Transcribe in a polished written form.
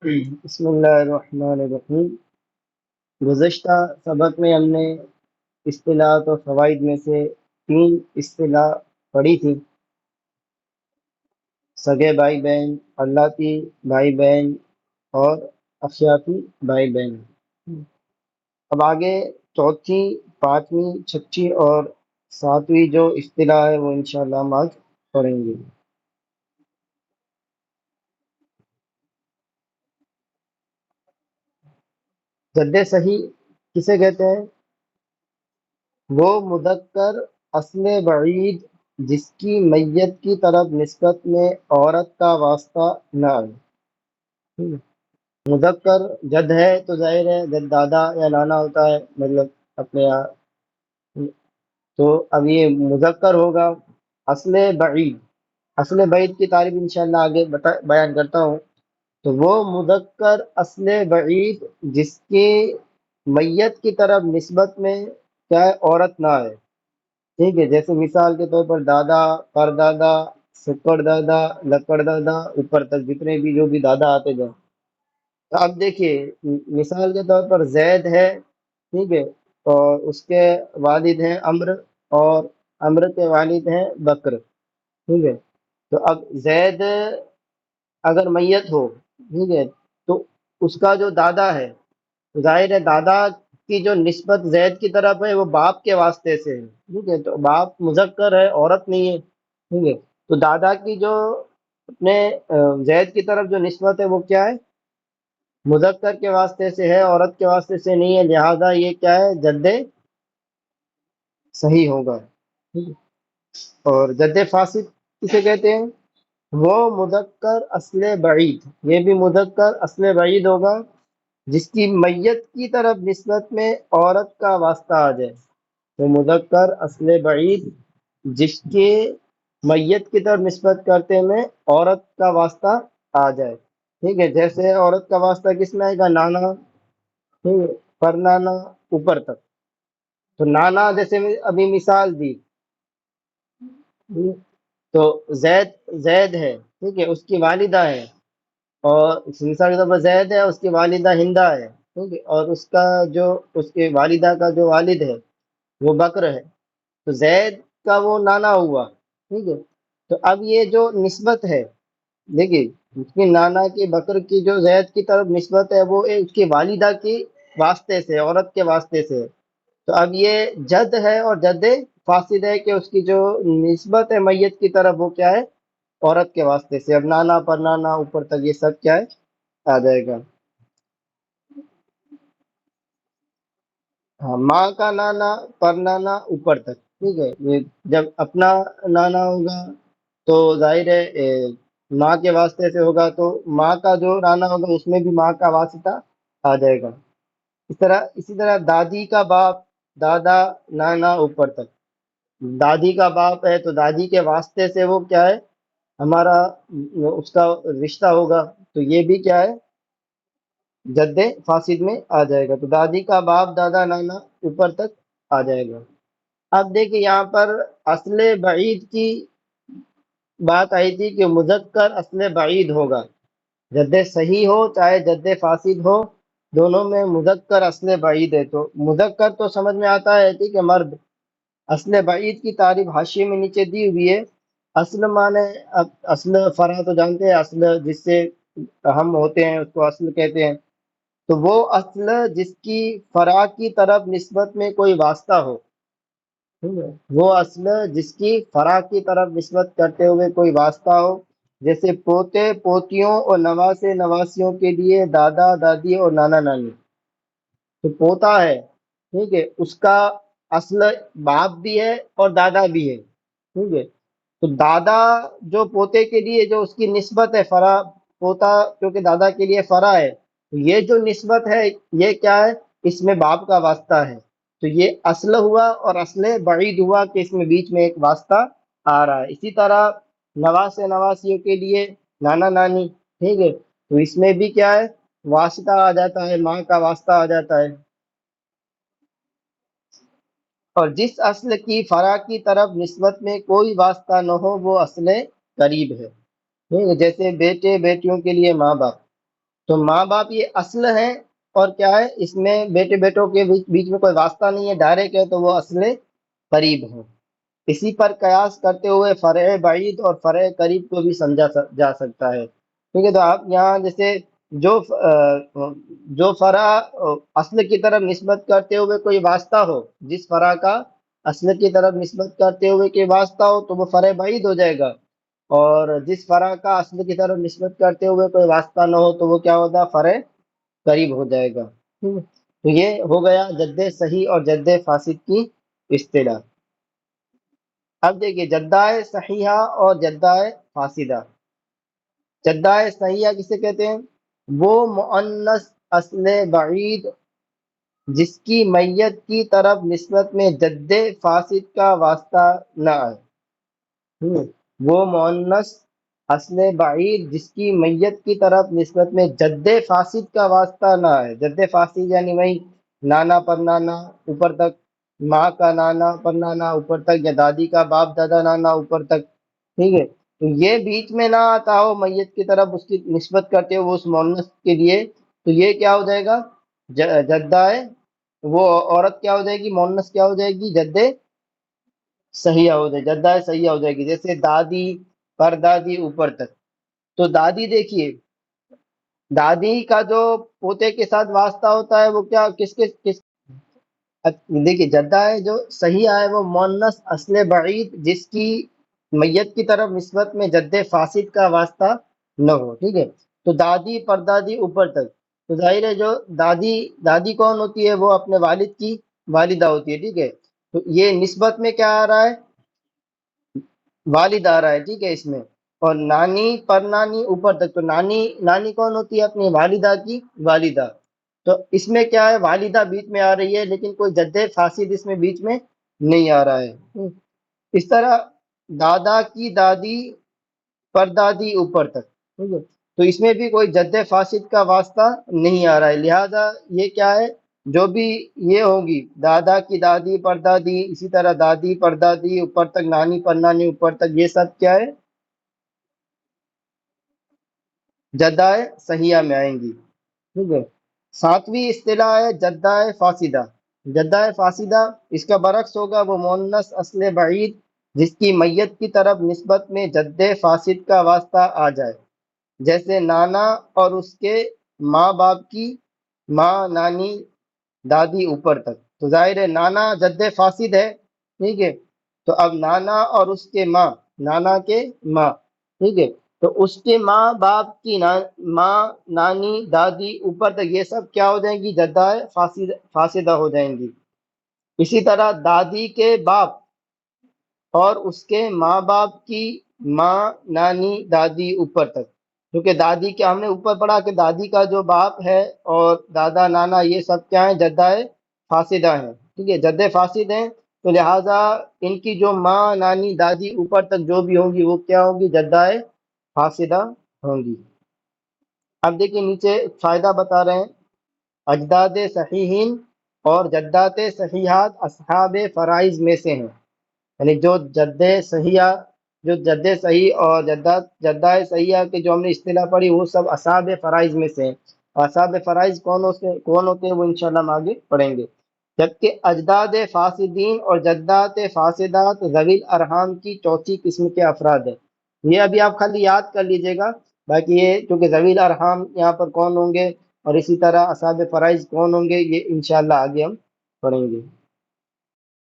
بسم اللہ الرحمن الرحیم۔ گزشتہ سبق میں ہم نے اصطلاحات اور فوائد میں سے 3 اصطلاح پڑھی تھی: سگے بھائی بہن، اللہ بھائی بہن اور اخیاتی بھائی بہن۔ اب آگے چوتھی، پانچویں، چھٹی اور ساتویں جو اصطلاح ہے وہ انشاءاللہ ہم آج پڑھیں گے۔ جد صحیح کسے کہتے ہیں؟ وہ مذکر اصل بعید جس کی میت کی طرف نسبت میں عورت کا واسطہ نہ آئے۔ مذکر جد ہے تو ظاہر ہے جد دادا یا نانا ہوتا ہے، مطلب اپنے یہاں۔ تو اب یہ مذکر ہوگا اصل بعید۔ اصل بعید کی تعریف انشاءاللہ آگے بیان کرتا ہوں۔ تو وہ مذکر اصل بعید جس کی میت کی طرف نسبت میں کیا ہے؟ عورت نہ ہے۔ ٹھیک ہے، جیسے مثال کے طور پر دادا، پردادا، سپر دادا، لکڑ دادا، اوپر تک جتنے بھی جو بھی دادا آتے جائیں۔ تو اب دیکھیے، مثال کے طور پر زید ہے، ٹھیک ہے، اور اس کے والد ہیں عمر، اور عمر کے والد ہیں بکر، ٹھیک ہے۔ تو اب زید اگر میت ہو، ٹھیک ہے، تو اس کا جو دادا ہے، ظاہر ہے دادا کی جو نسبت زید کی طرف ہے وہ باپ کے واسطے سے ہے، ٹھیک ہے، تو باپ مذکر ہے، عورت نہیں ہے، ٹھیک ہے۔ تو دادا کی جو اپنے زید کی طرف جو نسبت ہے وہ کیا ہے؟ مذکر کے واسطے سے ہے، عورت کے واسطے سے نہیں ہے، لہذا یہ کیا ہے؟ جد صحیح ہوگا، ٹھیک ہے۔ اور جد فاسد کسے کہتے ہیں؟ وہ مذکر اصل بعید، یہ بھی مذکر اصل بعید ہوگا جس کی میت کی طرف نسبت میں عورت کا واسطہ آ جائے۔ تو مذکر اصل بعید جس کے میت کی طرف نسبت کرتے میں عورت کا واسطہ آ جائے، ٹھیک ہے۔ جیسے عورت کا واسطہ کس میں آئے گا؟ نانا، ٹھیک ہے، پر نانا، اوپر تک۔ تو نانا جیسے میں ابھی مثال دی، تو زید ہے، ٹھیک ہے، اس کی والدہ ہے، اور مثال کے طور پر زید ہے، اس کی والدہ ہندا ہے، ٹھیک ہے، اور اس کے والدہ کا جو والد ہے وہ بکر ہے، تو زید کا وہ نانا ہوا، ٹھیک ہے۔ تو اب یہ جو نسبت ہے، دیکھیے، اس کی نانا کی بکر کی جو زید کی طرف نسبت ہے وہ اس کی والدہ کی واسطے سے، عورت کے واسطے سے۔ تو اب یہ جد ہے اور جد فاسد ہے کہ اس کی جو نسبت ہے میت کی طرف وہ کیا ہے؟ عورت کے واسطے سے۔ اب نانا، پر نانا، اوپر تک یہ سب کیا ہے؟ آ جائے گا۔ ہاں، ماں کا نانا، پر نانا، اوپر تک، ٹھیک ہے۔ یہ جب اپنا نانا ہوگا تو ظاہر ہے ماں کے واسطے سے ہوگا، تو ماں کا جو نانا ہوگا اس میں بھی ماں کا واسطہ آ جائے گا۔ اسی طرح دادی کا باپ، دادا، نانا، اوپر تک۔ دادی کا باپ ہے تو دادی کے واسطے سے وہ کیا ہے؟ ہمارا اس کا رشتہ ہوگا، تو یہ بھی کیا ہے؟ جد فاسد میں آ جائے گا۔ تو دادی کا باپ، دادا، نانا، اوپر تک آ جائے گا۔ اب دیکھیں یہاں پر اصل بعید کی بات آئی تھی کہ مذکر اصل بعید ہوگا، جد صحیح ہو چاہے جد فاسد ہو، دونوں میں مذکر اصل بعید ہے۔ تو مذکر تو سمجھ میں آتا ہے، ٹھیک ہے، مرد۔ اصل بعید کی تعریف حاشیے میں نیچے دی ہوئی ہے۔ اصل معنی، اصل فرع تو جانتے ہیں، اصل جس سے ہم ہوتے ہیں اس کو اصل کہتے ہیں۔ تو وہ اصل جس کی فرع کی طرف نسبت میں کوئی واسطہ ہو، ٹھیک ہے، وہ اصل جس کی فرع کی طرف نسبت کرتے ہوئے کوئی واسطہ ہو، جیسے پوتے پوتیوں اور نواسے نواسیوں کے لیے دادا دادی اور نانا نانی۔ تو پوتا ہے، ٹھیک ہے، اس کا اصل باپ بھی ہے اور دادا بھی ہے، ٹھیک ہے۔ تو دادا جو پوتے کے لیے جو اس کی نسبت ہے فرع، پوتا کیونکہ دادا کے لیے فرع ہے، تو یہ جو نسبت ہے یہ کیا ہے؟ اس میں باپ کا واسطہ ہے۔ تو یہ اصل ہوا اور اصل بعید ہوا کہ اس میں بیچ میں ایک واسطہ آ رہا ہے۔ اسی طرح نواسے نواسیوں کے لیے نانا نانی، ٹھیک ہے، تو اس میں بھی کیا ہے؟ واسطہ آ جاتا ہے، ماں کا واسطہ آ جاتا ہے۔ اور جس اصل کی فرع کی طرف نسبت میں کوئی واسطہ نہ ہو وہ اصل قریب ہے، ٹھیک ہے، جیسے بیٹے بیٹیوں کے لیے ماں باپ۔ تو ماں باپ یہ اصل ہیں، اور کیا ہے اس میں بیٹے بیٹوں کے بیچ میں کوئی واسطہ نہیں ہے، ڈائریکٹ ہے، تو وہ اصل قریب ہیں۔ اسی پر قیاس کرتے ہوئے فرع بعید اور فرع قریب کو بھی سمجھا جا سکتا ہے، ٹھیک ہے۔ تو آپ یہاں جیسے جو جو فرع اصل کی طرف نسبت کرتے ہوئے کوئی واسطہ ہو، جس فرع کا اصل کی طرف نسبت کرتے ہوئے کوئی واسطہ ہو تو وہ فرع بعید ہو جائے گا، اور جس فرع کا اصل کی طرف نسبت کرتے ہوئے کوئی واسطہ نہ ہو تو وہ کیا ہوگا، فرع قریب ہو جائے گا، ٹھیک ہے۔ تو یہ ہو گیا جد صحیح اور جد فاسد کی اصطلاح۔ اب دیکھیے جدہ صحیحہ اور جدہ فاسدہ۔ جدہ صحیحہ کسے کہتے ہیں؟ وہ مؤنث اصل بعید جس کی میت کی طرف نسبت میں جد فاسد کا واسطہ نہ آئے۔ وہ مؤنث اصل بعید جس کی میت کی طرف نسبت میں جد فاسد کا واسطہ نہ آئے۔ جد فاسد یعنی وہی نانا پر نانا اوپر تک، ماں کا نانا پر نانا اوپر تک، یا دادی کا باپ دادا نانا اوپر تک، ٹھیک ہے۔ تو یہ بیچ میں نہ آتا ہو میت کی طرف اس کی نسبت کرتے ہو وہ اس مؤنث کے لیے، تو یہ کیا ہو جائے گا، جدہ ہے، وہ عورت کیا ہو جائے گی، مؤنث کیا ہو جائے گی، جد صحیحہ ہو جائے، جدہ صحیحہ ہو جائے گی۔ جیسے دادی پر دادی اوپر تک، تو دادی دیکھیے، دادی کا جو پوتے کے ساتھ واسطہ ہوتا ہے وہ کیا کس دیکھیے جدہ ہے جو صحیح ہے وہ مؤنث اصل بعید جس کی میت کی طرف نسبت میں جد فاسد کا واسطہ نہ ہو، ٹھیک ہے۔ تو دادی پردادی اوپر تک، تو ظاہر ہے جو دادی دادی کون ہوتی ہے، وہ اپنے والد کی والدہ ہوتی ہے، ٹھیک ہے۔ تو یہ نسبت میں کیا آ رہا ہے، والد آ رہا ہے، ٹھیک ہے اس میں۔ اور نانی پر نانی اوپر تک، تو نانی نانی کون ہوتی ہے، اپنی والدہ کی والدہ، تو اس میں کیا ہے، والدہ بیچ میں آ رہی ہے لیکن کوئی جد فاسد اس میں بیچ میں نہیں آ رہا ہے۔ اس طرح دادا کی دادی پر دادی اوپر تک، ٹھیک ہے، تو اس میں بھی کوئی جد فاسد کا واسطہ نہیں آ رہا ہے، لہذا یہ کیا ہے، جو بھی یہ ہوگی دادا کی دادی پر دادی، اسی طرح دادی پر دادی اوپر تک، نانی پر نانی اوپر تک، یہ سب کیا ہے، جدہ صحیحہ میں آئیں گی، ٹھیک ہے۔ ساتویں اصطلاح ہے جدہ فاسدہ۔ جدہ فاسدہ اس کا برعکس ہوگا، وہ مؤنث اصل بعید جس کی میت کی طرف نسبت میں جد فاسد کا واسطہ آ جائے، جیسے نانا اور اس کے ماں باپ کی ماں نانی دادی اوپر تک، تو ظاہر ہے نانا جد فاسد ہے، ٹھیک ہے۔ تو اب نانا اور اس کے ماں، نانا کے ماں، ٹھیک ہے، تو اس کے ماں باپ کی ماں نانی دادی اوپر تک، یہ سب کیا ہو جائیں گی، جدہ فاسدہ ہو جائیں گی۔ اسی طرح دادی کے باپ اور اس کے ماں باپ کی ماں نانی دادی اوپر تک، کیونکہ دادی کے ہم نے اوپر پڑھا کہ دادی کا جو باپ ہے اور دادا نانا یہ سب کیا ہیں، جدہ فاسدہ ہیں، ٹھیک ہے، جد فاسد ہیں، تو لہٰذا ان کی جو ماں نانی دادی اوپر تک جو بھی ہوں گی وہ کیا ہوں گی، جدہ فاسدہ ہوں گی۔ اب دیکھیں نیچے فائدہ بتا رہے ہیں، اجداد صحیحین اور جدات صحیحات اصحاب فرائض میں سے ہیں، یعنی جو جد صحیحہ، جو جد صحیح اور جدہ صحیحہ کے جو ہم نے اصطلاح پڑھی وہ سب اصحاب فرائض میں سے ہیں، اور اصحاب فرائض کون ہوتے ہیں وہ انشاءاللہ ہم آگے پڑھیں گے۔ جبکہ اجداد فاسدین اور جدات فاسدات ذوی الارحام کی چوتھی قسم کے افراد ہیں۔ یہ ابھی آپ خالی یاد کر لیجئے گا، باقی یہ چونکہ ذوی الارحام یہاں پر کون ہوں گے اور اسی طرح اصحاب فرائض کون ہوں گے یہ انشاءاللہ آگے ہم پڑھیں گے۔